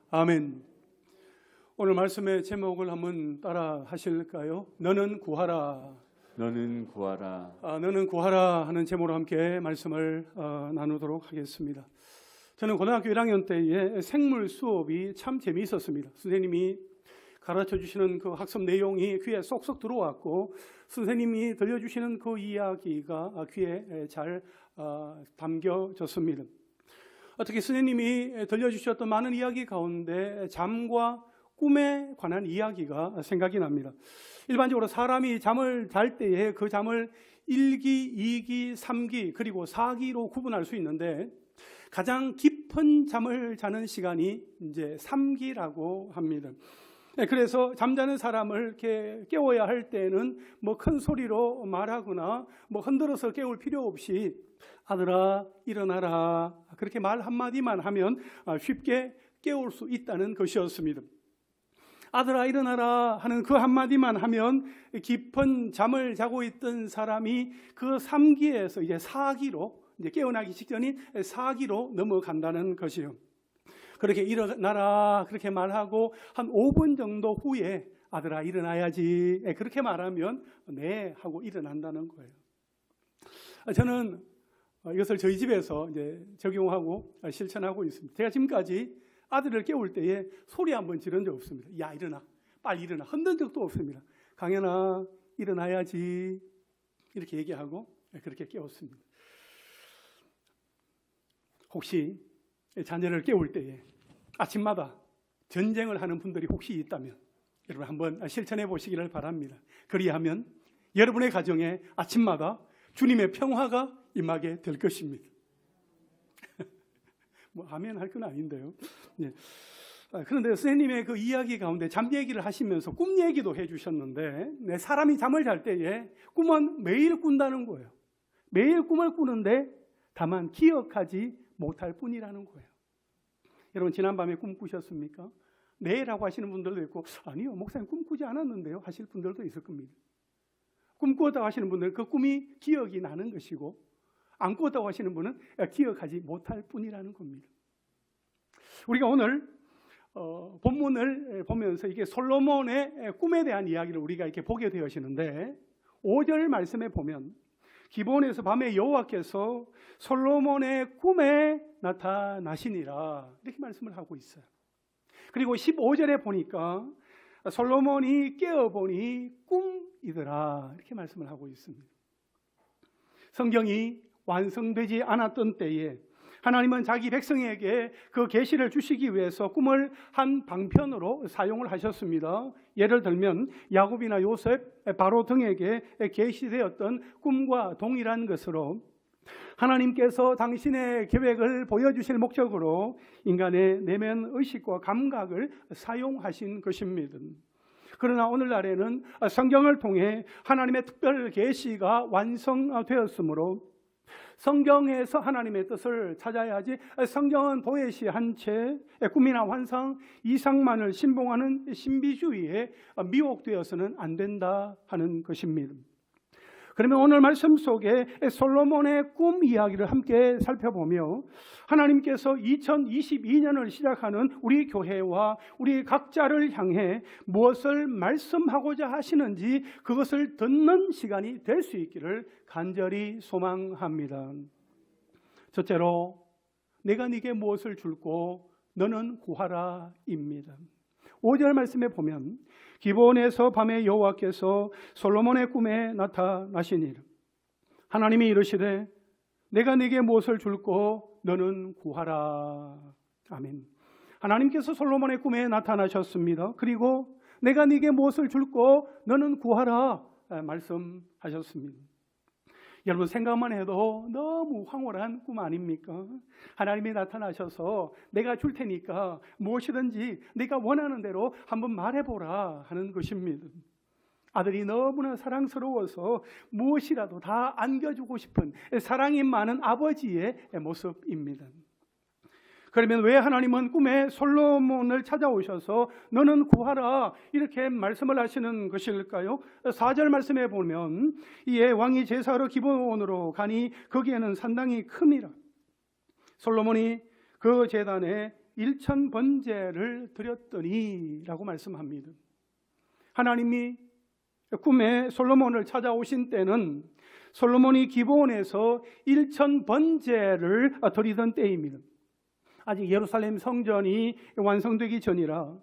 아멘. 오늘 말씀의 제목을 한번 따라 하실까요? 너는 구하라. 너는 구하라. 너는 구하라 하는 제목으로 함께 말씀을 나누도록 하겠습니다. 저는 고등학교 1학년 때에 생물 수업이 참 재미있었습니다. 선생님이 가르쳐 주시는 그 학습 내용이 귀에 쏙쏙 들어왔고, 선생님이 들려주시는 그 이야기가 귀에 잘 담겨졌습니다. 어떻게 선생님이 들려주셨던 많은 이야기 가운데 잠과 꿈에 관한 이야기가 생각이 납니다. 일반적으로 사람이 잠을 잘 때에 그 잠을 1기, 2기, 3기 그리고 4기로 구분할 수 있는데, 가장 깊은 잠을 자는 시간이 이제 3기라고 합니다. 그래서 잠자는 사람을 이렇게 깨워야 할 때는 뭐 큰 소리로 말하거나 뭐 흔들어서 깨울 필요 없이 아들아 일어나라 그렇게 말 한마디만 하면 쉽게 깨울 수 있다는 것이었습니다. 아들아 일어나라 하는 그 한마디만 하면 깊은 잠을 자고 있던 사람이 그 3기에서 이제 4기로 이제 깨어나기 직전인 4기로 넘어간다는 것이요. 그렇게 일어나라 그렇게 말하고 한 5분 정도 후에 아들아 일어나야지 그렇게 말하면 네 하고 일어난다는 거예요. 저는 이것을 저희 집에서 이제 적용하고 실천하고 있습니다. 제가 지금까지 아들을 깨울 때에 소리 한번 지른 적 없습니다. 야 일어나, 빨리 일어나, 흔든 적도 없습니다. 강현아 일어나야지 이렇게 얘기하고 그렇게 깨웠습니다. 혹시 자녀를 깨울 때에 아침마다 전쟁을 하는 분들이 혹시 있다면 여러분 한번 실천해 보시기를 바랍니다. 그리하면 여러분의 가정에 아침마다 주님의 평화가 임하게 될 것입니다. 뭐 아멘 할 건 아닌데요. 네. 그런데 선생님의 그 이야기 가운데 잠 얘기를 하시면서 꿈 얘기도 해주셨는데, 사람이 잠을 잘 때에 꿈은 매일 꾼다는 거예요. 매일 꿈을 꾸는데 다만 기억하지 못할 뿐이라는 거예요. 여러분 지난밤에 꿈 꾸셨습니까? 네라고 하시는 분들도 있고, 아니요 목사님 꿈 꾸지 않았는데요 하실 분들도 있을 겁니다. 꿈 꾸었다고 하시는 분들은 그 꿈이 기억이 나는 것이고, 안 꾸었다고 하시는 분은 기억하지 못할 뿐이라는 겁니다. 우리가 오늘 본문을 보면서 이게 솔로몬의 꿈에 대한 이야기를 우리가 이렇게 보게 되어지는데, 5절 말씀에 보면 기본에서 밤에 여호와께서 솔로몬의 꿈에 나타나시니라 이렇게 말씀을 하고 있어요. 그리고 15절에 보니까 솔로몬이 깨어보니 꿈이더라 이렇게 말씀을 하고 있습니다. 성경이 완성되지 않았던 때에 하나님은 자기 백성에게 그 계시를 주시기 위해서 꿈을 한 방편으로 사용을 하셨습니다. 예를 들면 야곱이나 요셉, 바로 등에게 계시되었던 꿈과 동일한 것으로 하나님께서 당신의 계획을 보여주실 목적으로 인간의 내면 의식과 감각을 사용하신 것입니다. 그러나 오늘날에는 성경을 통해 하나님의 특별 계시가 완성되었으므로 성경에서 하나님의 뜻을 찾아야지, 성경은 도외시한 채 꿈이나 환상, 이상만을 신봉하는 신비주의에 미혹되어서는 안 된다 하는 것입니다. 그러면 오늘 말씀 속에 솔로몬의 꿈 이야기를 함께 살펴보며 하나님께서 2022년을 시작하는 우리 교회와 우리 각자를 향해 무엇을 말씀하고자 하시는지 그것을 듣는 시간이 될 수 있기를 간절히 소망합니다. 첫째로 내가 네게 무엇을 줄고 너는 구하라 입니다. 5절 말씀에 보면 기브온에서 밤에 여호와께서 솔로몬의 꿈에 나타나시니라. 하나님이 이르시되 내가 네게 무엇을 줄고 너는 구하라. 아멘. 하나님께서 솔로몬의 꿈에 나타나셨습니다. 그리고 내가 네게 무엇을 줄고 너는 구하라 말씀하셨습니다. 여러분 생각만 해도 너무 황홀한 꿈 아닙니까? 하나님이 나타나셔서 내가 줄 테니까 무엇이든지 네가 원하는 대로 한번 말해보라 하는 것입니다. 아들이 너무나 사랑스러워서 무엇이라도 다 안겨주고 싶은 사랑이 많은 아버지의 모습입니다. 그러면 왜 하나님은 꿈에 솔로몬을 찾아오셔서 너는 구하라 이렇게 말씀을 하시는 것일까요? 4절 말씀에 보면 이에 왕이 제사로 기브온으로 가니 거기에는 산당이 큼이라. 솔로몬이 그 제단에 1,000번제를 드렸더니 라고 말씀합니다. 하나님이 꿈에 솔로몬을 찾아오신 때는 솔로몬이 기브온에서 1,000번제를 드리던 때입니다. 아직 예루살렘 성전이 완성되기 전이라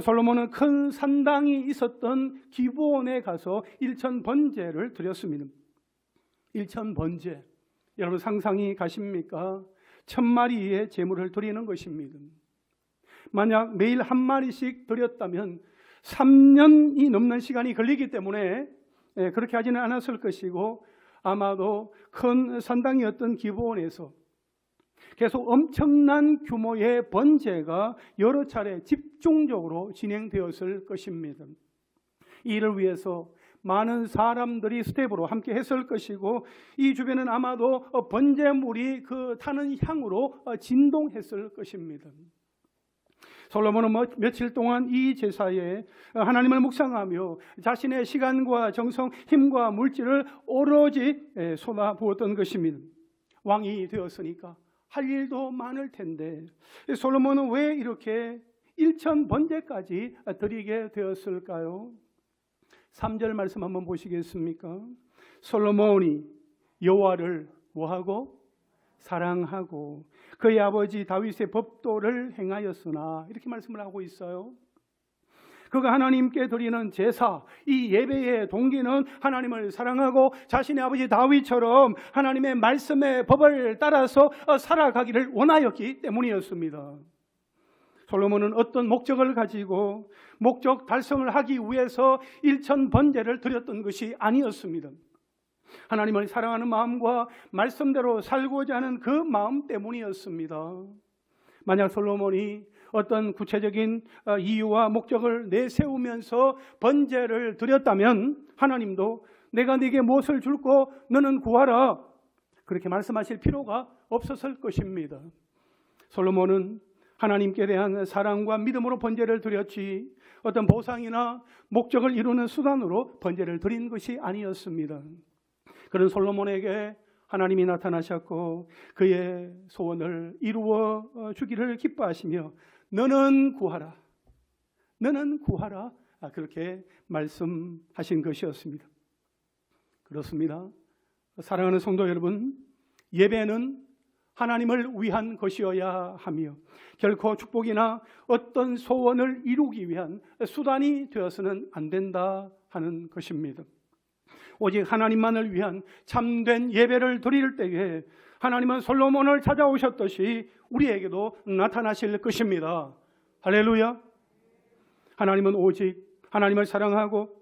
솔로몬은 큰 산당이 있었던 기브온에 가서 1,000번제를 드렸습니다. 1,000번제, 여러분 상상이 가십니까? 1,000마리의 제물을 드리는 것입니다. 만약 매일 한 마리씩 드렸다면 3년이 넘는 시간이 걸리기 때문에 그렇게 하지는 않았을 것이고, 아마도 큰 산당이었던 기브온에서 계속 엄청난 규모의 번제가 여러 차례 집중적으로 진행되었을 것입니다. 이 일을 위해서 많은 사람들이 스텝으로 함께 했을 것이고, 이 주변은 아마도 번제물이 그 타는 향으로 진동했을 것입니다. 솔로몬은 며칠 동안 이 제사에 하나님을 묵상하며 자신의 시간과 정성, 힘과 물질을 오로지 쏟아부었던 것입니다. 왕이 되었으니까 할 일도 많을 텐데 솔로몬은 왜 이렇게 1,000번제까지 드리게 되었을까요? 3절 말씀 한번 보시겠습니까? 솔로몬이 여호와를 뭐하고? 사랑하고 그의 아버지 다윗의 법도를 행하였으나, 이렇게 말씀을 하고 있어요. 그가 하나님께 드리는 제사, 이 예배의 동기는 하나님을 사랑하고 자신의 아버지 다윗처럼 하나님의 말씀의 법을 따라서 살아가기를 원하였기 때문이었습니다. 솔로몬은 어떤 목적을 가지고 목적 달성을 하기 위해서 1,000번제를 드렸던 것이 아니었습니다. 하나님을 사랑하는 마음과 말씀대로 살고자 하는 그 마음 때문이었습니다. 만약 솔로몬이 어떤 구체적인 이유와 목적을 내세우면서 번제를 드렸다면 하나님도 내가 네게 무엇을 줄고 너는 구하라, 그렇게 말씀하실 필요가 없었을 것입니다. 솔로몬은 하나님께 대한 사랑과 믿음으로 번제를 드렸지 어떤 보상이나 목적을 이루는 수단으로 번제를 드린 것이 아니었습니다. 그런 솔로몬에게 하나님이 나타나셨고 그의 소원을 이루어 주기를 기뻐하시며 너는 구하라, 너는 구하라, 그렇게 말씀하신 것이었습니다. 그렇습니다. 사랑하는 성도 여러분, 예배는 하나님을 위한 것이어야 하며 결코 축복이나 어떤 소원을 이루기 위한 수단이 되어서는 안 된다 하는 것입니다. 오직 하나님만을 위한 참된 예배를 드릴 때에 하나님은 솔로몬을 찾아오셨듯이 우리에게도 나타나실 것입니다. 할렐루야. 하나님은 오직 하나님을 사랑하고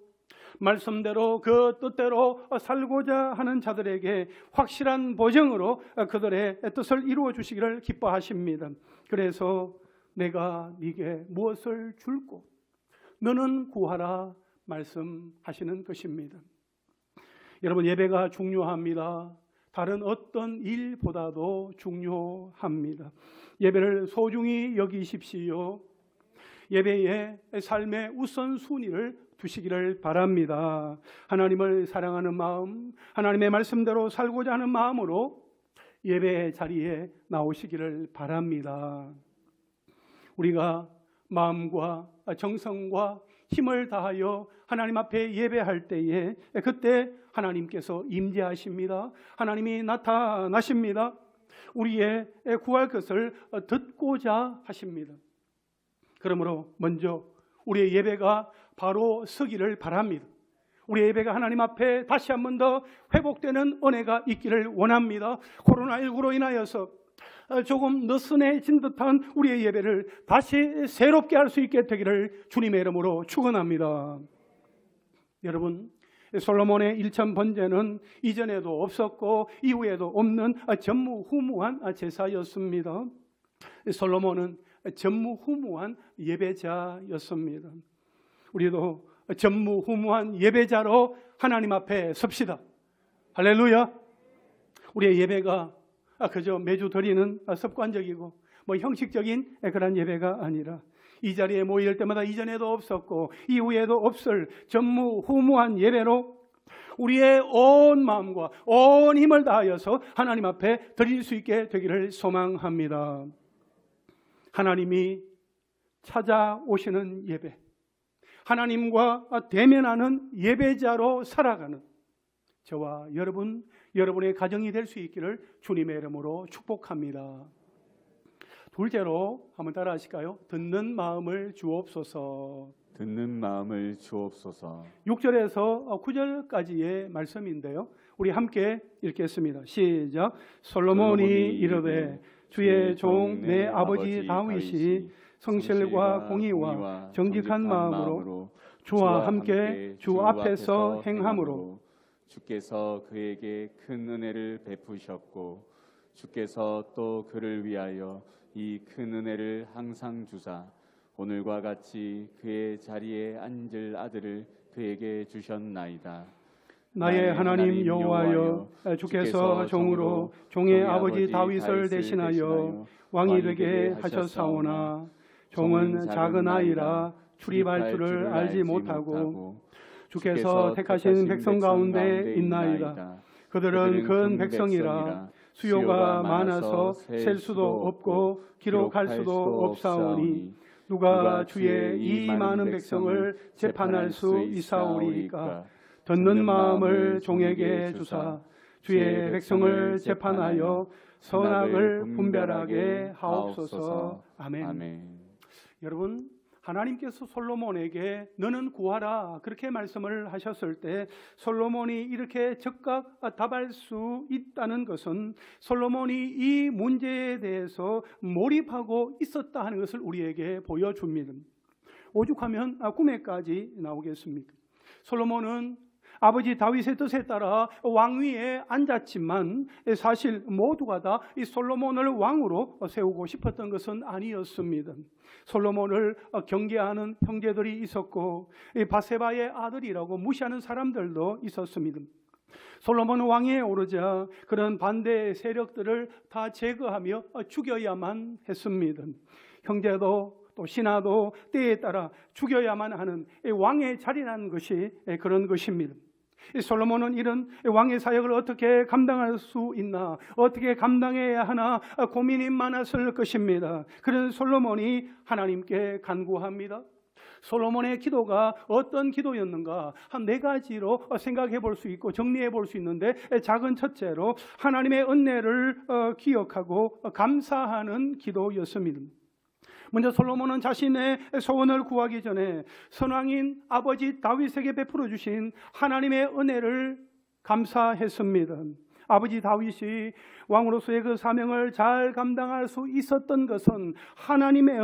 말씀대로 그 뜻대로 살고자 하는 자들에게 확실한 보증으로 그들의 뜻을 이루어 주시기를 기뻐하십니다. 그래서 내가 네게 무엇을 줄고 너는 구하라 말씀하시는 것입니다. 여러분, 예배가 중요합니다. 다른 어떤 일보다도 중요합니다. 예배를 소중히 여기십시오. 예배의 삶의 우선순위를 두시기를 바랍니다. 하나님을 사랑하는 마음, 하나님의 말씀대로 살고자 하는 마음으로 예배의 자리에 나오시기를 바랍니다. 우리가 마음과 정성과 힘을 다하여 하나님 앞에 예배할 때에 그때 하나님께서 임재하십니다. 하나님이 나타나십니다. 우리의 구할 것을 듣고자 하십니다. 그러므로 먼저 우리의 예배가 바로 서기를 바랍니다. 우리의 예배가 하나님 앞에 다시 한 번 더 회복되는 은혜가 있기를 원합니다. 코로나19로 인하여서 조금 느슨해진 듯한 우리의 예배를 다시 새롭게 할 수 있게 되기를 주님의 이름으로 축원합니다. 여러분, 솔로몬의 1,000번제는 이전에도 없었고 이후에도 없는 전무후무한 제사였습니다. 솔로몬은 전무후무한 예배자였습니다. 우리도 전무후무한 예배자로 하나님 앞에 섭시다. 할렐루야. 우리의 예배가 그저 매주 드리는 습관적이고 형식적인 그런 예배가 아니라 이 자리에 모일 때마다 이전에도 없었고 이후에도 없을 전무후무한 예배로 우리의 온 마음과 온 힘을 다하여서 하나님 앞에 드릴 수 있게 되기를 소망합니다. 하나님이 찾아오시는 예배, 하나님과 대면하는 예배자로 살아가는 저와 여러분, 여러분의 가정이 될 수 있기를 주님의 이름으로 축복합니다. 둘째로 한번 따라 하실까요? 듣는 마음을 주옵소서. 듣는 마음을 주옵소서. 6절에서 9절까지의 말씀인데요, 우리 함께 읽겠습니다. 시작. 솔로몬이 이르되 주의 종 내 아버지 다윗이 성실과 공의와 정직한 마음으로 주와 함께 주 앞에서 행함으로 주께서 그에게 큰 은혜를 베푸셨고 주께서 또 그를 위하여 이 큰 은혜를 항상 주사 오늘과 같이 그의 자리에 앉을 아들을 그에게 주셨나이다. 나의 하나님 여호와여, 주께서 종으로 종의 아버지 다윗을 대신하여 왕이 되게 하셨사오나 종은 작은 아이라 출입할 줄을 알지 못하고 주께서 택하신 백성 가운데 있나이다. 그들은 큰 백성이라 수요가 많아서 셀 수도 없고 기록할 수도 없사오니 누가 주의 이 많은 백성을 재판할 수 있사오리이까. 듣는 마음을 종에게 주사 주의 백성을 재판하여 선악을 분별하게 하옵소서. 아멘. 여러분, 하나님께서 솔로몬에게 너는 구하라 그렇게 말씀을 하셨을 때 솔로몬이 이렇게 즉각 답할 수 있다는 것은 솔로몬이 이 문제에 대해서 몰입하고 있었다 하는 것을 우리에게 보여줍니다. 오죽하면 꿈에까지 나오겠습니까? 솔로몬은 아버지 다윗의 뜻에 따라 왕위에 앉았지만 사실 모두가 다 이 솔로몬을 왕으로 세우고 싶었던 것은 아니었습니다. 솔로몬을 경계하는 형제들이 있었고 바세바의 아들이라고 무시하는 사람들도 있었습니다. 솔로몬 왕위에 오르자 그런 반대 세력들을 다 제거하며 죽여야만 했습니다. 형제도 또 신하도 때에 따라 죽여야만 하는 왕의 자리라는 것이 그런 것입니다. 솔로몬은 이런 왕의 사역을 어떻게 감당할 수 있나, 어떻게 감당해야 하나 고민이 많았을 것입니다. 그런 솔로몬이 하나님께 간구합니다. 솔로몬의 기도가 어떤 기도였는가 한 4가지로 생각해 볼 수 있고 정리해 볼 수 있는데, 작은 첫째로 하나님의 은혜를 기억하고 감사하는 기도였습니다. 먼저 솔로몬은 자신의 소원을 구하기 전에 선왕인 아버지 다윗에게 베풀어 주신 하나님의 은혜를 감사했습니다. 아버지 다윗이 왕으로서의 그 사명을 잘 감당할 수 있었던 것은 하나님의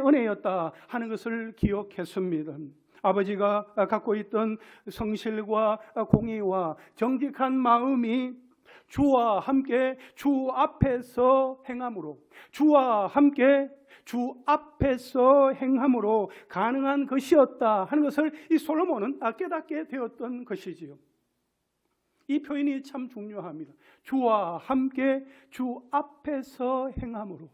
은혜였다 하는 것을 기억했습니다. 아버지가 갖고 있던 성실과 공의와 정직한 마음이 주와 함께 주 앞에서 행함으로, 주와 함께 주 앞에서 행함으로 가능한 것이었다 하는 것을 이 솔로몬은 깨닫게 되었던 것이지요. 이 표현이 참 중요합니다. 주와 함께 주 앞에서 행함으로.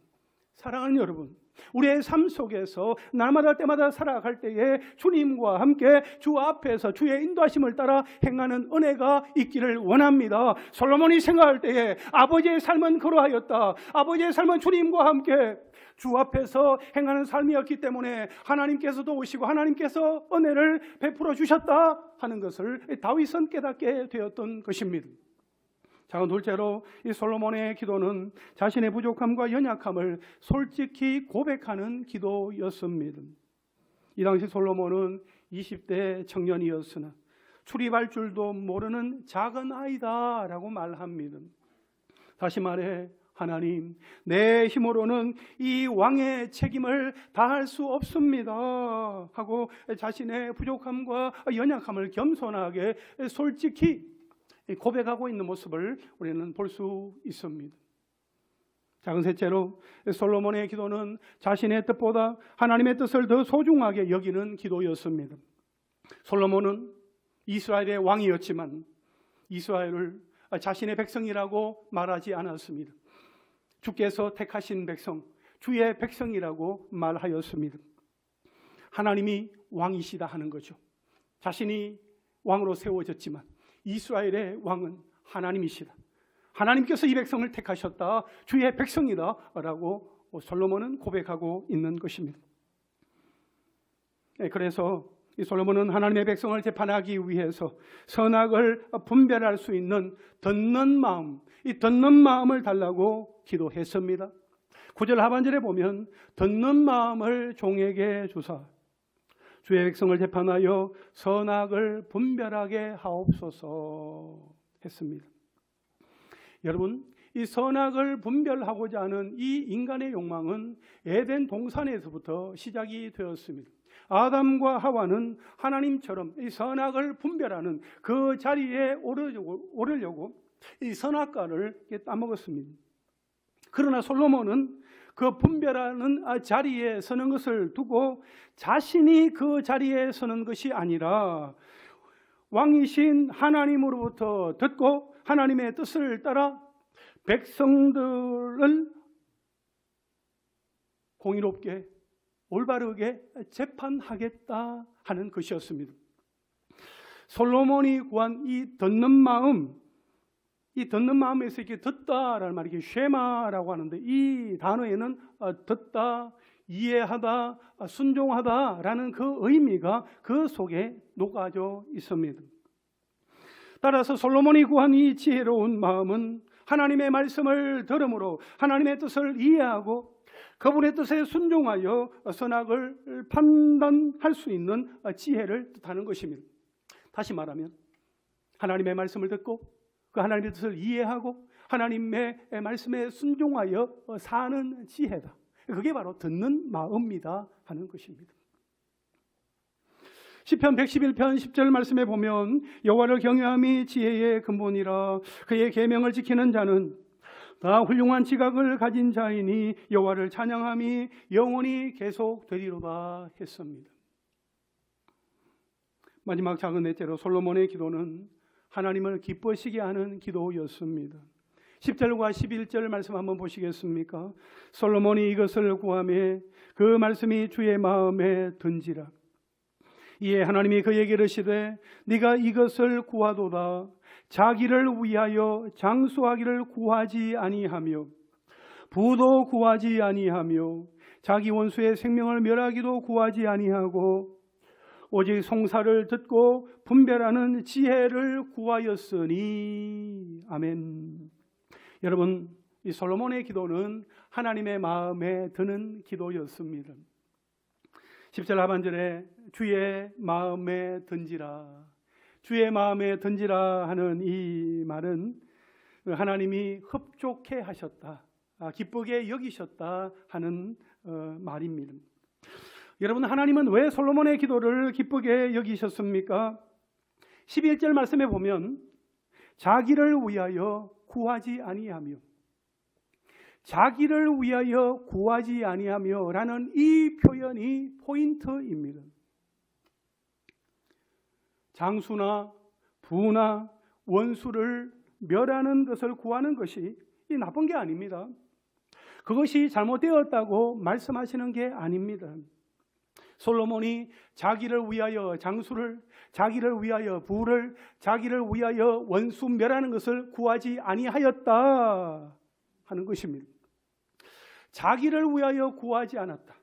사랑하는 여러분, 우리의 삶 속에서 날마다 때마다 살아갈 때에 주님과 함께 주 앞에서 주의 인도하심을 따라 행하는 은혜가 있기를 원합니다. 솔로몬이 생각할 때에 아버지의 삶은 그러하였다. 아버지의 삶은 주님과 함께 주 앞에서 행하는 삶이었기 때문에 하나님께서도 오시고 하나님께서 은혜를 베풀어 주셨다 하는 것을 다윗은 깨닫게 되었던 것입니다. 자, 둘째로 이 솔로몬의 기도는 자신의 부족함과 연약함을 솔직히 고백하는 기도였습니다. 이 당시 솔로몬은 20대 청년이었으나 출입할 줄도 모르는 작은 아이다라고 말합니다. 다시 말해, 하나님, 내 힘으로는 이 왕의 책임을 다할 수 없습니다 하고 자신의 부족함과 연약함을 겸손하게 솔직히 고백하고 있는 모습을 우리는 볼 수 있습니다. 작은 셋째로 솔로몬의 기도는 자신의 뜻보다 하나님의 뜻을 더 소중하게 여기는 기도였습니다. 솔로몬은 이스라엘의 왕이었지만 이스라엘을 자신의 백성이라고 말하지 않았습니다. 주께서 택하신 백성, 주의 백성이라고 말하였습니다. 하나님이 왕이시다 하는 거죠. 자신이 왕으로 세워졌지만 이스라엘의 왕은 하나님이시다. 하나님께서 이 백성을 택하셨다. 주의 백성이다 라고 솔로몬은 고백하고 있는 것입니다. 그래서 이 솔로몬은 하나님의 백성을 재판하기 위해서 선악을 분별할 수 있는 듣는 마음, 이 듣는 마음을 달라고 기도했습니다. 9절 하반절에 보면 듣는 마음을 종에게 주사 주의 백성을 재판하여 선악을 분별하게 하옵소서 했습니다. 여러분, 이 선악을 분별하고자 하는 이 인간의 욕망은 에덴 동산에서부터 시작이 되었습니다. 아담과 하와는 하나님처럼 이 선악을 분별하는 그 자리에 오르려고 이 선악과를 따먹었습니다. 그러나 솔로몬은 그 분별하는 자리에 서는 것을 두고 자신이 그 자리에 서는 것이 아니라 왕이신 하나님으로부터 듣고 하나님의 뜻을 따라 백성들을 공의롭게 올바르게 재판하겠다 하는 것이었습니다. 솔로몬이 구한 이 듣는 마음, 이 듣는 마음에서 이렇게 듣다라는 말이 쉐마라고 하는데 이 단어에는 듣다, 이해하다, 순종하다라는 그 의미가 그 속에 녹아져 있습니다. 따라서 솔로몬이 구한 이 지혜로운 마음은 하나님의 말씀을 들음으로 하나님의 뜻을 이해하고 그분의 뜻에 순종하여 선악을 판단할 수 있는 지혜를 뜻하는 것입니다. 다시 말하면 하나님의 말씀을 듣고 그 하나님의 뜻을 이해하고 하나님의 말씀에 순종하여 사는 지혜다. 그게 바로 듣는 마음이다 하는 것입니다. 시편 111편 10절 말씀에 보면 여호와를 경외함이 지혜의 근본이라 그의 계명을 지키는 자는 다 훌륭한 지각을 가진 자이니 여호와를 찬양함이 영원히 계속되리로다 했습니다. 마지막 작은 넷째로 솔로몬의 기도는 하나님을 기뻐시게 하는 기도였습니다. 10절과 11절 말씀 한번 보시겠습니까? 솔로몬이 이것을 구하매 그 말씀이 주의 마음에 든지라. 이에 하나님이 그에게 이르시되 네가 이것을 구하도다. 자기를 위하여 장수하기를 구하지 아니하며 부도 구하지 아니하며 자기 원수의 생명을 멸하기도 구하지 아니하고 오직 송사를 듣고 분별하는 지혜를 구하였으니. 아멘. 여러분, 이 솔로몬의 기도는 하나님의 마음에 드는 기도였습니다. 10절 하반절에 주의 마음에 든지라, 주의 마음에 든지라 하는 이 말은 하나님이 흡족해 하셨다, 기쁘게 여기셨다 하는 말입니다. 여러분, 하나님은 왜 솔로몬의 기도를 기쁘게 여기셨습니까? 11절 말씀에 보면 자기를 위하여 구하지 아니하며, 자기를 위하여 구하지 아니하며 라는 이 표현이 포인트입니다. 장수나 부나 원수를 멸하는 것을 구하는 것이 이 나쁜 게 아닙니다. 그것이 잘못되었다고 말씀하시는 게 아닙니다. 솔로몬이 자기를 위하여 장수를, 자기를 위하여 부를, 자기를 위하여 원수 멸하는 것을 구하지 아니하였다 하는 것입니다. 자기를 위하여 구하지 않았다.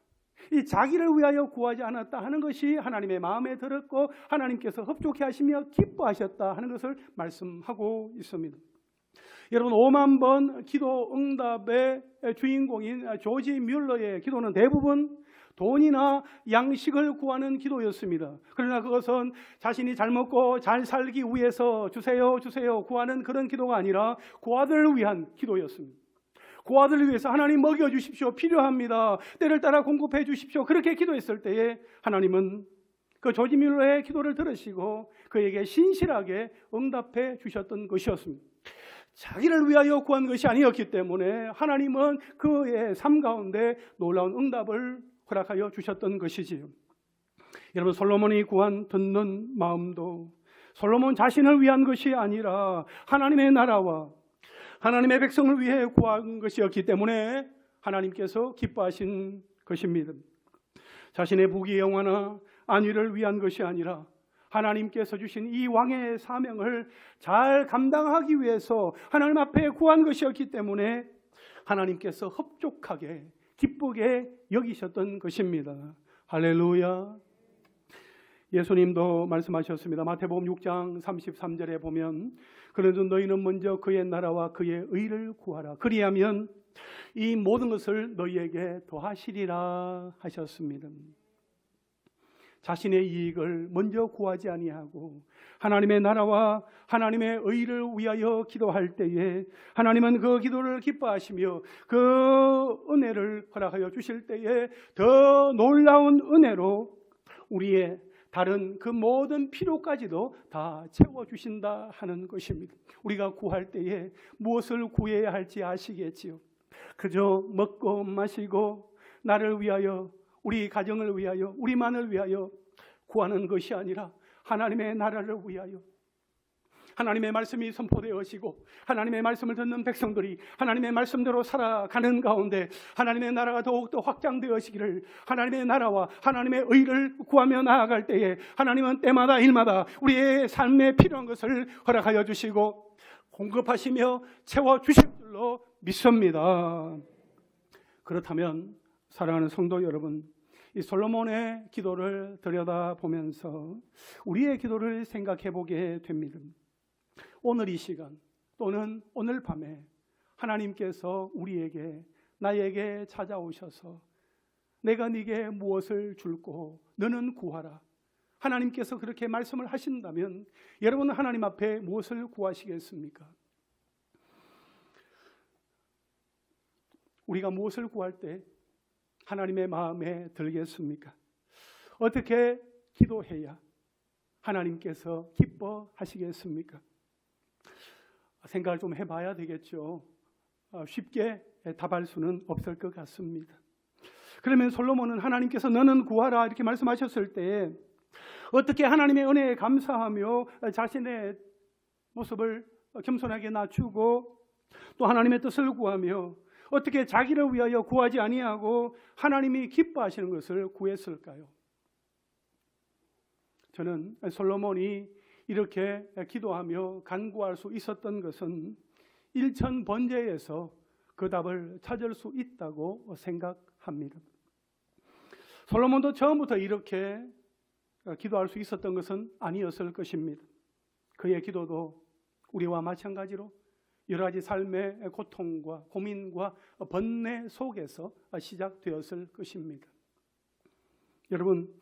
이 자기를 위하여 구하지 않았다 하는 것이 하나님의 마음에 들었고 하나님께서 흡족해 하시며 기뻐하셨다 하는 것을 말씀하고 있습니다. 여러분, 5만 번 기도 응답의 주인공인 조지 뮬러의 기도는 대부분 돈이나 양식을 구하는 기도였습니다. 그러나 그것은 자신이 잘 먹고 잘 살기 위해서 주세요 주세요 구하는 그런 기도가 아니라 그 아들을 위한 기도였습니다. 그 아들을 위해서 하나님 먹여주십시오, 필요합니다, 때를 따라 공급해 주십시오, 그렇게 기도했을 때에 하나님은 그 조지 뮬러의 기도를 들으시고 그에게 신실하게 응답해 주셨던 것이었습니다. 자기를 위하여 구한 것이 아니었기 때문에 하나님은 그의 삶 가운데 놀라운 응답을 허락하여 주셨던 것이지요. 여러분, 솔로몬이 구한 듣는 마음도 솔로몬 자신을 위한 것이 아니라 하나님의 나라와 하나님의 백성을 위해 구한 것이었기 때문에 하나님께서 기뻐하신 것입니다. 자신의 부귀영화나 안위를 위한 것이 아니라 하나님께서 주신 이 왕의 사명을 잘 감당하기 위해서 하나님 앞에 구한 것이었기 때문에 하나님께서 흡족하게 기쁘게 여기셨던 것입니다. 할렐루야. 예수님도 말씀하셨습니다. 마태복음 6장 33절에 보면 그래도 너희는 먼저 그의 나라와 그의 의를 구하라. 그리하면 이 모든 것을 너희에게 더하시리라 하셨습니다. 자신의 이익을 먼저 구하지 아니하고 하나님의 나라와 하나님의 의를 위하여 기도할 때에 하나님은 그 기도를 기뻐하시며 그 은혜를 허락하여 주실 때에 더 놀라운 은혜로 우리의 다른 그 모든 필요까지도 다 채워주신다 하는 것입니다. 우리가 구할 때에 무엇을 구해야 할지 아시겠지요. 그저 먹고 마시고 나를 위하여, 우리 가정을 위하여, 우리만을 위하여 구하는 것이 아니라 하나님의 나라를 위하여, 하나님의 말씀이 선포되어지고 하나님의 말씀을 듣는 백성들이 하나님의 말씀대로 살아가는 가운데 하나님의 나라가 더욱더 확장되어지기를, 하나님의 나라와 하나님의 의를 구하며 나아갈 때에 하나님은 때마다 일마다 우리의 삶에 필요한 것을 허락하여 주시고 공급하시며 채워주실 줄로 믿습니다. 그렇다면 사랑하는 성도 여러분, 이 솔로몬의 기도를 들여다보면서 우리의 기도를 생각해 보게 됩니다. 오늘 이 시간 또는 오늘 밤에 하나님께서 우리에게, 나에게 찾아오셔서 내가 네게 무엇을 줄고 너는 구하라, 하나님께서 그렇게 말씀을 하신다면 여러분은 하나님 앞에 무엇을 구하시겠습니까? 우리가 무엇을 구할 때 하나님의 마음에 들겠습니까? 어떻게 기도해야 하나님께서 기뻐하시겠습니까? 생각을 좀 해봐야 되겠죠. 쉽게 답할 수는 없을 것 같습니다. 그러면 솔로몬은 하나님께서 너는 구하라 이렇게 말씀하셨을 때 어떻게 하나님의 은혜에 감사하며 자신의 모습을 겸손하게 낮추고 또 하나님의 뜻을 구하며 어떻게 자기를 위하여 구하지 아니하고 하나님이 기뻐하시는 것을 구했을까요? 저는 솔로몬이 이렇게 기도하며 간구할 수 있었던 것은 일천번제에서 그 답을 찾을 수 있다고 생각합니다. 솔로몬도 처음부터 이렇게 기도할 수 있었던 것은 아니었을 것입니다. 그의 기도도 우리와 마찬가지로 여러 가지 삶의 고통과 고민과 번뇌 속에서 시작되었을 것입니다. 여러분,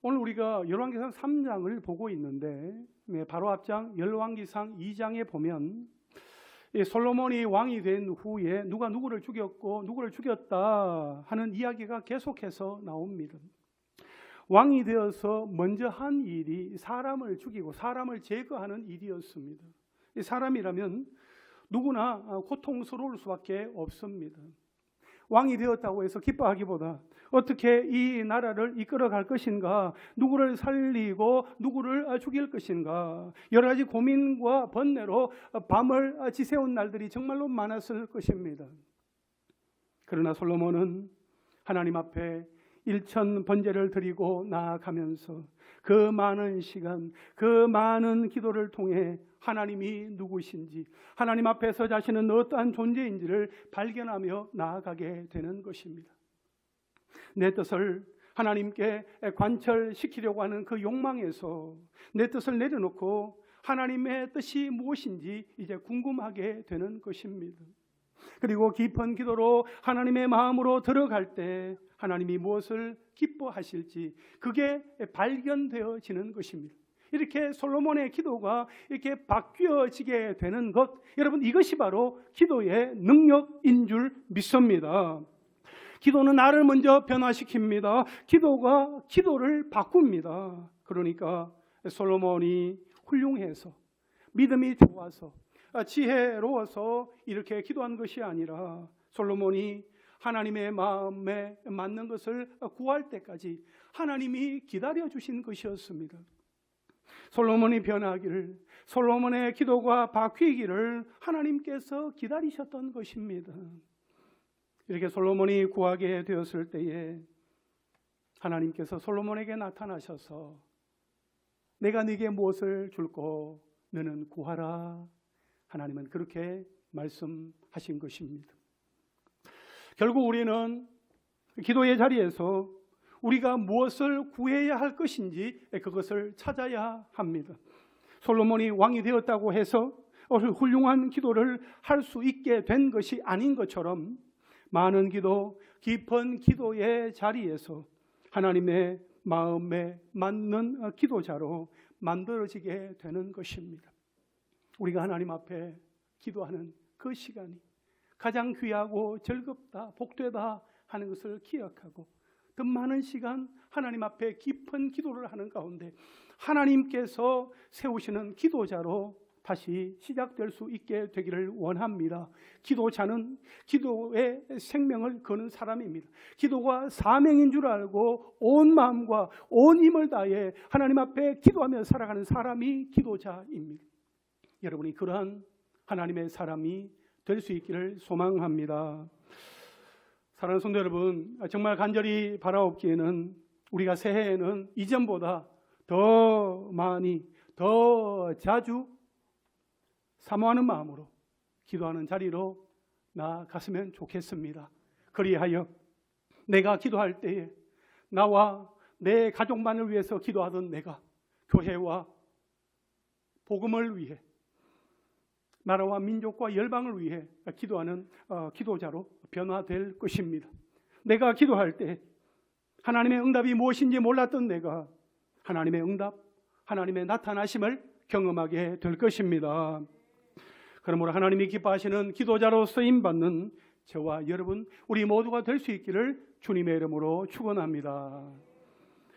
오늘 우리가 열왕기상 3장을 보고 있는데 바로 앞장 열왕기상 2장에 보면 솔로몬이 왕이 된 후에 누가 누구를 죽였고 누구를 죽였다 하는 이야기가 계속해서 나옵니다. 왕이 되어서 먼저 한 일이 사람을 죽이고 사람을 제거하는 일이었습니다. 사람이라면 누구나 고통스러울 수밖에 없습니다. 왕이 되었다고 해서 기뻐하기보다 어떻게 이 나라를 이끌어갈 것인가, 누구를 살리고 누구를 죽일 것인가, 여러 가지 고민과 번뇌로 밤을 지새운 날들이 정말로 많았을 것입니다. 그러나 솔로몬은 하나님 앞에 일천번제를 드리고 나아가면서 그 많은 시간, 그 많은 기도를 통해 하나님이 누구신지, 하나님 앞에서 자신은 어떠한 존재인지를 발견하며 나아가게 되는 것입니다. 내 뜻을 하나님께 관철시키려고 하는 그 욕망에서 내 뜻을 내려놓고 하나님의 뜻이 무엇인지 이제 궁금하게 되는 것입니다. 그리고 깊은 기도로 하나님의 마음으로 들어갈 때 하나님이 무엇을 기뻐하실지 그게 발견되어지는 것입니다. 이렇게 솔로몬의 기도가 이렇게 바뀌어지게 되는 것, 여러분 이것이 바로 기도의 능력인 줄 믿습니다. 기도는 나를 먼저 변화시킵니다. 기도가 기도를 바꿉니다. 그러니까 솔로몬이 훌륭해서, 믿음이 좋아서, 지혜로워서 이렇게 기도한 것이 아니라 솔로몬이 하나님의 마음에 맞는 것을 구할 때까지 하나님이 기다려주신 것이었습니다. 솔로몬이 변하기를, 솔로몬의 기도가 바뀌기를 하나님께서 기다리셨던 것입니다. 이렇게 솔로몬이 구하게 되었을 때에 하나님께서 솔로몬에게 나타나셔서 내가 네게 무엇을 줄고 너는 구하라, 하나님은 그렇게 말씀하신 것입니다. 결국 우리는 기도의 자리에서 우리가 무엇을 구해야 할 것인지 그것을 찾아야 합니다. 솔로몬이 왕이 되었다고 해서 훌륭한 기도를 할 수 있게 된 것이 아닌 것처럼 많은 기도, 깊은 기도의 자리에서 하나님의 마음에 맞는 기도자로 만들어지게 되는 것입니다. 우리가 하나님 앞에 기도하는 그 시간이 가장 귀하고 즐겁다, 복되다 하는 것을 기억하고 더 많은 시간 하나님 앞에 깊은 기도를 하는 가운데 하나님께서 세우시는 기도자로 다시 시작될 수 있게 되기를 원합니다. 기도자는 기도의 생명을 거는 사람입니다. 기도가 사명인 줄 알고 온 마음과 온 힘을 다해 하나님 앞에 기도하며 살아가는 사람이 기도자입니다. 여러분이 그러한 하나님의 사람이 될 수 있기를 소망합니다. 사랑하는 성도 여러분, 정말 간절히 바라옵기에는 우리가 새해에는 이전보다 더 많이, 더 자주 사모하는 마음으로 기도하는 자리로 나아갔으면 좋겠습니다. 그리하여 내가 기도할 때에 나와 내 가족만을 위해서 기도하던 내가 교회와 복음을 위해 나라와 민족과 열방을 위해 기도하는 기도자로 변화될 것입니다. 내가 기도할 때 하나님의 응답이 무엇인지 몰랐던 내가 하나님의 응답, 하나님의 나타나심을 경험하게 될 것입니다. 그러므로 하나님이 기뻐하시는 기도자로 쓰임받는 저와 여러분 우리 모두가 될 수 있기를 주님의 이름으로 축원합니다.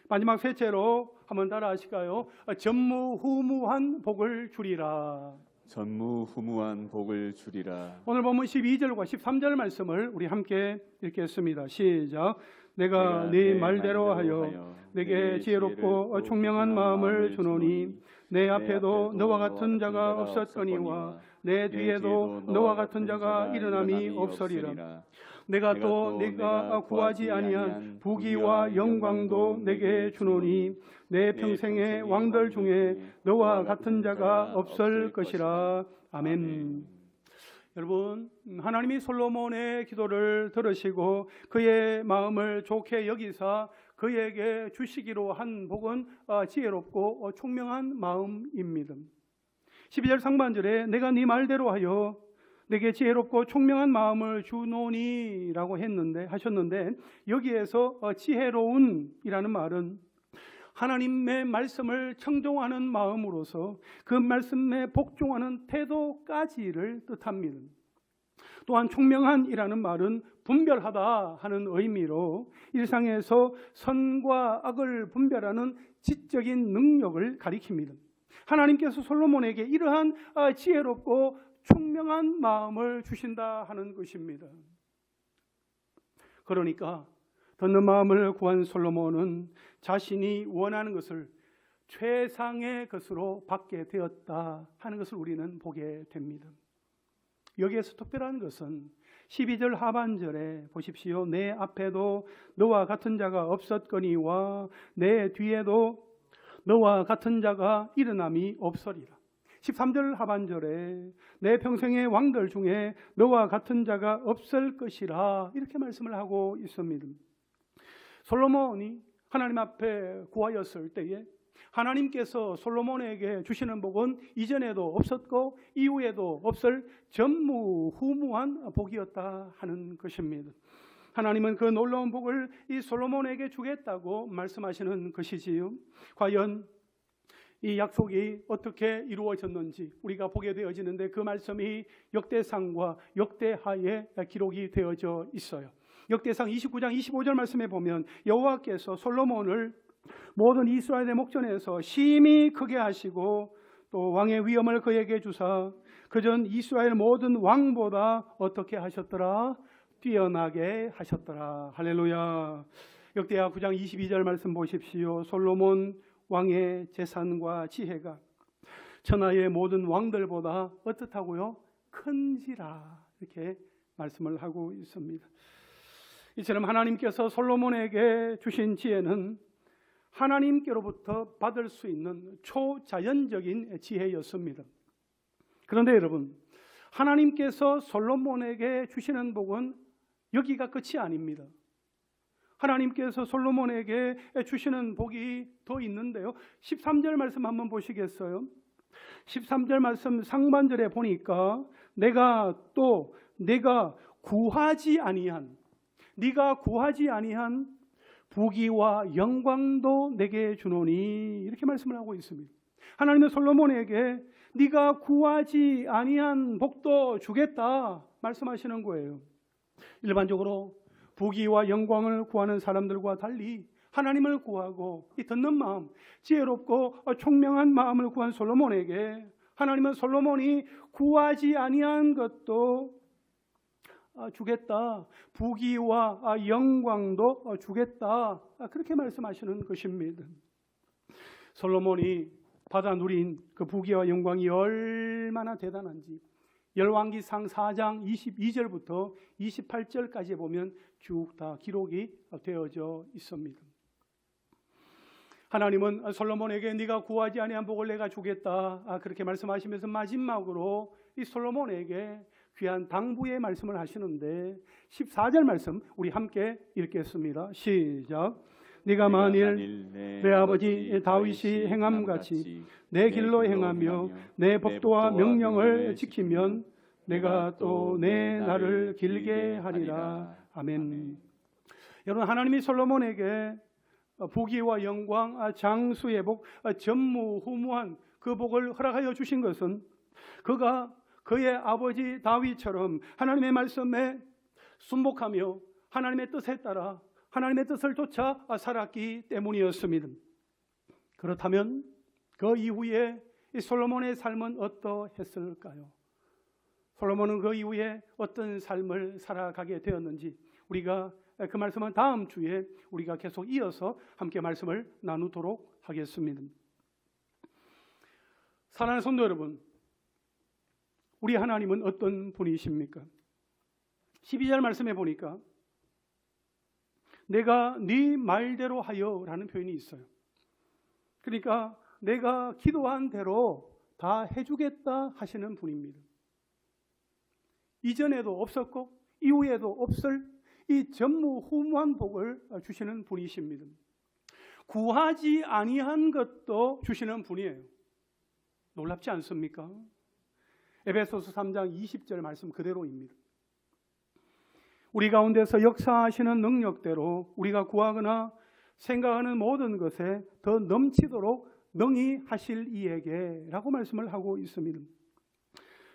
마지막 셋째로 한번 따라 하실까요? 전무후무한 복을 주리라. 전무후무한 복을 주리라. 오늘 본문 12절과 13절 말씀을 우리 함께 읽겠습니다. 시작. 내가 네 말대로 하여 내게 지혜롭고 총명한 마음을 주노니 내 앞에도 너와 같은 자가 없었거니와 내 뒤에도 너와 같은 자가 일어남이 없으리라. 내가 또 네가 구하지 아니한 부귀와 영광도 내게 주노니 내 평생의 왕들 중에 너와 같은 자가 없을 것이라. 아멘. 여러분, 하나님이 솔로몬의 기도를 들으시고 그의 마음을 좋게 여기사 그에게 주시기로 한 복은 지혜롭고 총명한 마음입니다. 12절 상반절에 내가 네 말대로 하여 내게 지혜롭고 총명한 마음을 주노니라고 하셨는데 여기에서 지혜로운이라는 말은 하나님의 말씀을 청종하는 마음으로서 그 말씀에 복종하는 태도까지를 뜻합니다. 또한 총명한이라는 말은 분별하다 하는 의미로 일상에서 선과 악을 분별하는 지적인 능력을 가리킵니다. 하나님께서 솔로몬에게 이러한 지혜롭고 총명한 마음을 주신다 하는 것입니다. 그러니까 듣는 마음을 구한 솔로몬은 자신이 원하는 것을 최상의 것으로 받게 되었다 하는 것을 우리는 보게 됩니다. 여기에서 특별한 것은 12절 하반절에 보십시오. 내 앞에도 너와 같은 자가 없었거니와 내 뒤에도 너와 같은 자가 일어남이 없으리라. 13절 하반절에 내 평생의 왕들 중에 너와 같은 자가 없을 것이라 이렇게 말씀을 하고 있습니다. 솔로몬이 하나님 앞에 구하였을 때에 하나님께서 솔로몬에게 주시는 복은 이전에도 없었고 이후에도 없을 전무후무한 복이었다 하는 것입니다. 하나님은 그 놀라운 복을 이 솔로몬에게 주겠다고 말씀하시는 것이지요. 과연 이 약속이 어떻게 이루어졌는지 우리가 보게 되어지는데 그 말씀이 역대상과 역대하에 기록이 되어져 있어요. 역대상 29장 25절 말씀에 보면 여호와께서 솔로몬을 모든 이스라엘의 목전에서 심히 크게 하시고 또 왕의 위엄을 그에게 주사 그전 이스라엘 모든 왕보다 어떻게 하셨더라? 뛰어나게 하셨더라. 할렐루야. 역대하 9장 22절 말씀 보십시오. 솔로몬 왕의 재산과 지혜가 천하의 모든 왕들보다 어떻다고요? 큰지라. 이렇게 말씀을 하고 있습니다. 이처럼 하나님께서 솔로몬에게 주신 지혜는 하나님께로부터 받을 수 있는 초자연적인 지혜였습니다. 그런데 여러분, 하나님께서 솔로몬에게 주시는 복은 여기가 끝이 아닙니다. 하나님께서 솔로몬에게 주시는 복이 더 있는데요. 13절 말씀 한번 보시겠어요? 13절 말씀 상반절에 보니까 네가 구하지 아니한, 네가 구하지 아니한 부귀와 영광도 내게 주노니, 이렇게 말씀을 하고 있습니다. 하나님은 솔로몬에게 네가 구하지 아니한 복도 주겠다 말씀하시는 거예요. 일반적으로 부귀와 영광을 구하는 사람들과 달리 하나님을 구하고 이 듣는 마음, 지혜롭고 총명한 마음을 구한 솔로몬에게 하나님은 솔로몬이 구하지 아니한 것도 주겠다, 부귀와 영광도 주겠다, 그렇게 말씀하시는 것입니다. 솔로몬이 받아 누린 그 부귀와 영광이 얼마나 대단한지 열왕기상 4장 22절부터 28절까지 보면 쭉 다 기록이 되어져 있습니다. 하나님은 솔로몬에게 네가 구하지 아니한 복을 내가 주겠다, 그렇게 말씀하시면서 마지막으로 이 솔로몬에게 귀한 당부의 말씀을 하시는데 14절 말씀 우리 함께 읽겠습니다. 시작. 네가 만일 내 아버지 다윗이 행함같이 내 길로 행하며 내 법도와 명령을 지키면 내가 또 내 날을 길게 하리라. 아멘. 여러분, 하나님이 솔로몬에게 부귀와 영광, 장수의 복, 전무후무한 그 복을 허락하여 주신 것은 그가 그의 아버지 다윗처럼 하나님의 말씀에 순복하며 하나님의 뜻에 따라 하나님의 뜻을 쫓아 살았기 때문이었습니다. 그렇다면 그 이후에 이 솔로몬의 삶은 어떠했을까요? 솔로몬은 그 이후에 어떤 삶을 살아가게 되었는지 우리가 그 말씀은 다음 주에 우리가 계속 이어서 함께 말씀을 나누도록 하겠습니다. 사랑하는 성도 여러분, 우리 하나님은 어떤 분이십니까? 12절 말씀에 보니까 내가 네 말대로 하여 라는 표현이 있어요. 그러니까 내가 기도한 대로 다 해주겠다 하시는 분입니다. 이전에도 없었고 이후에도 없을 이 전무후무한 복을 주시는 분이십니다. 구하지 아니한 것도 주시는 분이에요. 놀랍지 않습니까? 에베소서 3장 20절 말씀 그대로입니다. 우리 가운데서 역사하시는 능력대로 우리가 구하거나 생각하는 모든 것에 더 넘치도록 능히 하실 이에게 라고 말씀을 하고 있습니다.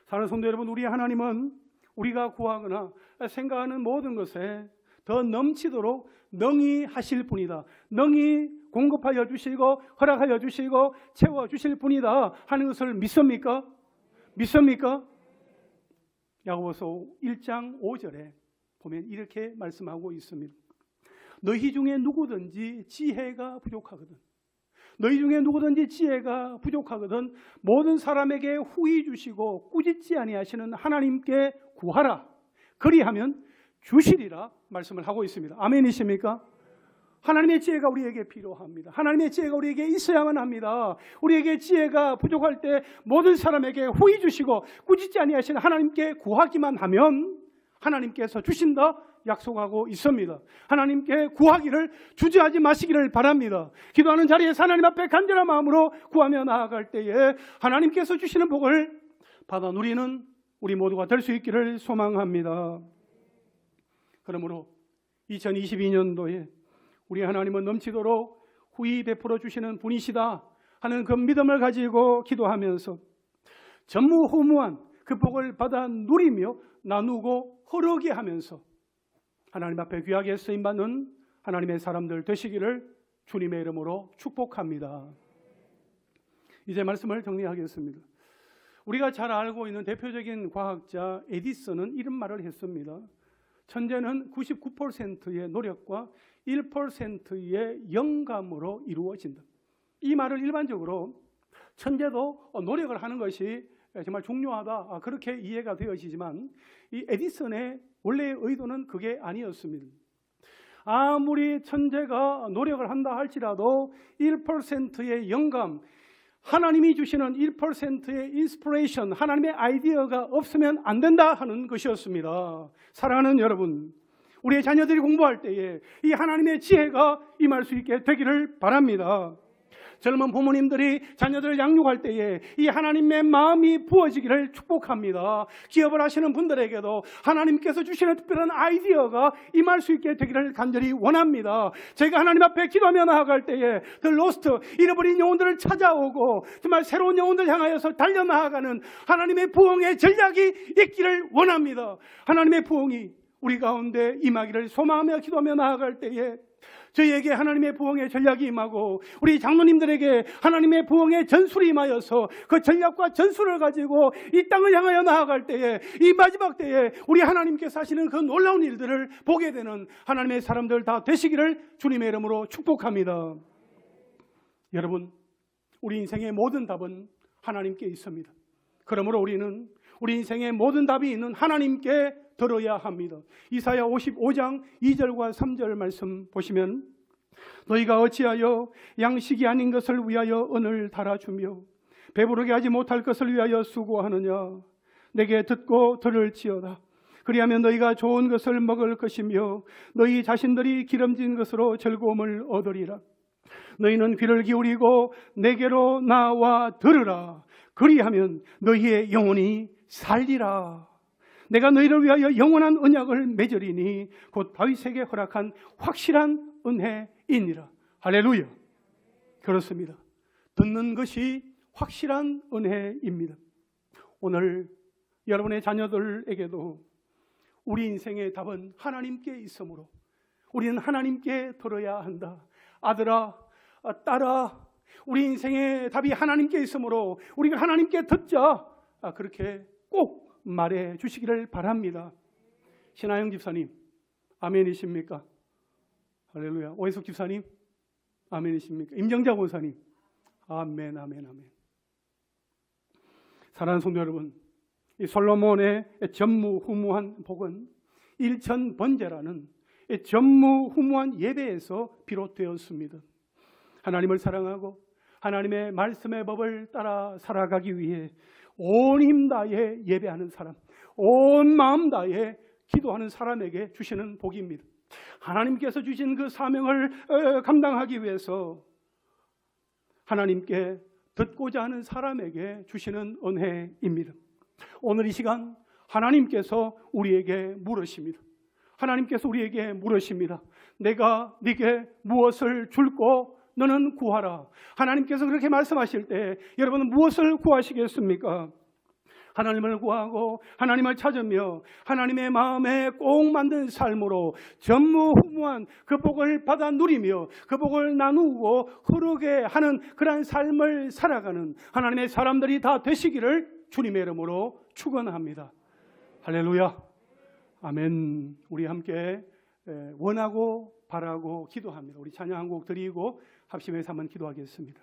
사랑하는 성도 여러분, 우리 하나님은 우리가 구하거나 생각하는 모든 것에 더 넘치도록 능히 하실 분이다, 능히 공급하여 주시고 허락하여 주시고 채워주실 분이다 하는 것을 믿습니까? 믿습니까? 야고보서 1장 5절에 보면 이렇게 말씀하고 있습니다. 너희 중에 누구든지 지혜가 부족하거든, 너희 중에 누구든지 지혜가 부족하거든 모든 사람에게 후히 주시고 꾸짖지 아니하시는 하나님께 구하라, 그리하면 주시리라 말씀을 하고 있습니다. 아멘이십니까? 하나님의 지혜가 우리에게 필요합니다. 하나님의 지혜가 우리에게 있어야만 합니다. 우리에게 지혜가 부족할 때 모든 사람에게 후히 주시고 꾸짖지 아니하시는 하나님께 구하기만 하면 하나님께서 주신다 약속하고 있습니다. 하나님께 구하기를 주저하지 마시기를 바랍니다. 기도하는 자리에서 하나님 앞에 간절한 마음으로 구하며 나아갈 때에 하나님께서 주시는 복을 받아 누리는 우리 모두가 될 수 있기를 소망합니다. 그러므로 2022년도에 우리 하나님은 넘치도록 후히 베풀어 주시는 분이시다 하는 그 믿음을 가지고 기도하면서 전무후무한 그 복을 받아 누리며 나누고 흐르게 하면서 하나님 앞에 귀하게 쓰임받는 하나님의 사람들 되시기를 주님의 이름으로 축복합니다. 이제 말씀을 정리하겠습니다. 우리가 잘 알고 있는 대표적인 과학자 에디슨은 이런 말을 했습니다. 천재는 99%의 노력과 1%의 영감으로 이루어진다. 이 말을 일반적으로 천재도 노력을 하는 것이 정말 중요하다, 그렇게 이해가 되어지지만 이 에디슨의 원래의 의도는 그게 아니었습니다. 아무리 천재가 노력을 한다 할지라도 1%의 영감, 하나님이 주시는 1%의 인스피레이션, 하나님의 아이디어가 없으면 안 된다 하는 것이었습니다. 사랑하는 여러분, 우리의 자녀들이 공부할 때에 이 하나님의 지혜가 임할 수 있게 되기를 바랍니다. 젊은 부모님들이 자녀들을 양육할 때에 이 하나님의 마음이 부어지기를 축복합니다. 기업을 하시는 분들에게도 하나님께서 주시는 특별한 아이디어가 임할 수 있게 되기를 간절히 원합니다. 제가 하나님 앞에 기도하며 나아갈 때에 The Lost, 잃어버린 영혼들을 찾아오고 정말 새로운 영혼들 향하여서 달려나아가는 하나님의 부흥의 전략이 있기를 원합니다. 하나님의 부흥이 우리 가운데 임하기를 소망하며 기도하며 나아갈 때에 저희에게 하나님의 부흥의 전략이 임하고 우리 장로님들에게 하나님의 부흥의 전술이 임하여서 그 전략과 전술을 가지고 이 땅을 향하여 나아갈 때에 이 마지막 때에 우리 하나님께서 하시는 그 놀라운 일들을 보게 되는 하나님의 사람들 다 되시기를 주님의 이름으로 축복합니다. 여러분, 우리 인생의 모든 답은 하나님께 있습니다. 그러므로 우리는 우리 인생의 모든 답이 있는 하나님께 들어야 합니다. 이사야 55장 2절과 3절 말씀 보시면 너희가 어찌하여 양식이 아닌 것을 위하여 은을 달아주며 배부르게 하지 못할 것을 위하여 수고하느냐. 내게 듣고 들을지어다. 그리하면 너희가 좋은 것을 먹을 것이며 너희 자신들이 기름진 것으로 즐거움을 얻으리라. 너희는 귀를 기울이고 내게로 나와 들으라. 그리하면 너희의 영혼이 살리라. 내가 너희를 위하여 영원한 언약을 맺으리니 곧 다윗에게 허락한 확실한 은혜이니라. 할렐루야. 그렇습니다. 듣는 것이 확실한 은혜입니다. 오늘 여러분의 자녀들에게도 우리 인생의 답은 하나님께 있으므로 우리는 하나님께 들어야 한다. 아들아, 딸아, 우리 인생의 답이 하나님께 있으므로 우리가 하나님께 듣자. 그렇게 꼭 말해 주시기를 바랍니다. 신하영 집사님, 아멘이십니까? 할렐루야. 오해숙 집사님, 아멘이십니까? 임정자 권사님, 아멘, 아멘, 아멘. 사랑하는 성도 여러분, 이 솔로몬의 전무후무한 복은 일천번제라는 전무후무한 예배에서 비롯되었습니다. 하나님을 사랑하고 하나님의 말씀의 법을 따라 살아가기 위해 온 힘 다해 예배하는 사람, 온 마음 다해 기도하는 사람에게 주시는 복입니다. 하나님께서 주신 그 사명을 감당하기 위해서 하나님께 듣고자 하는 사람에게 주시는 은혜입니다. 오늘 이 시간 하나님께서 우리에게 물으십니다. 하나님께서 우리에게 물으십니다. 내가 네게 무엇을 줄고 너는 구하라. 하나님께서 그렇게 말씀하실 때 여러분은 무엇을 구하시겠습니까? 하나님을 구하고 하나님을 찾으며 하나님의 마음에 꼭 만든 삶으로 전무후무한 그 복을 받아 누리며 그 복을 나누고 흐르게 하는 그러한 삶을 살아가는 하나님의 사람들이 다 되시기를 주님의 이름으로 축원합니다. 할렐루야. 아멘. 우리 함께 원하고 바라고 기도합니다. 우리 찬양 한 곡 드리고 합심해서 한번 기도하겠습니다.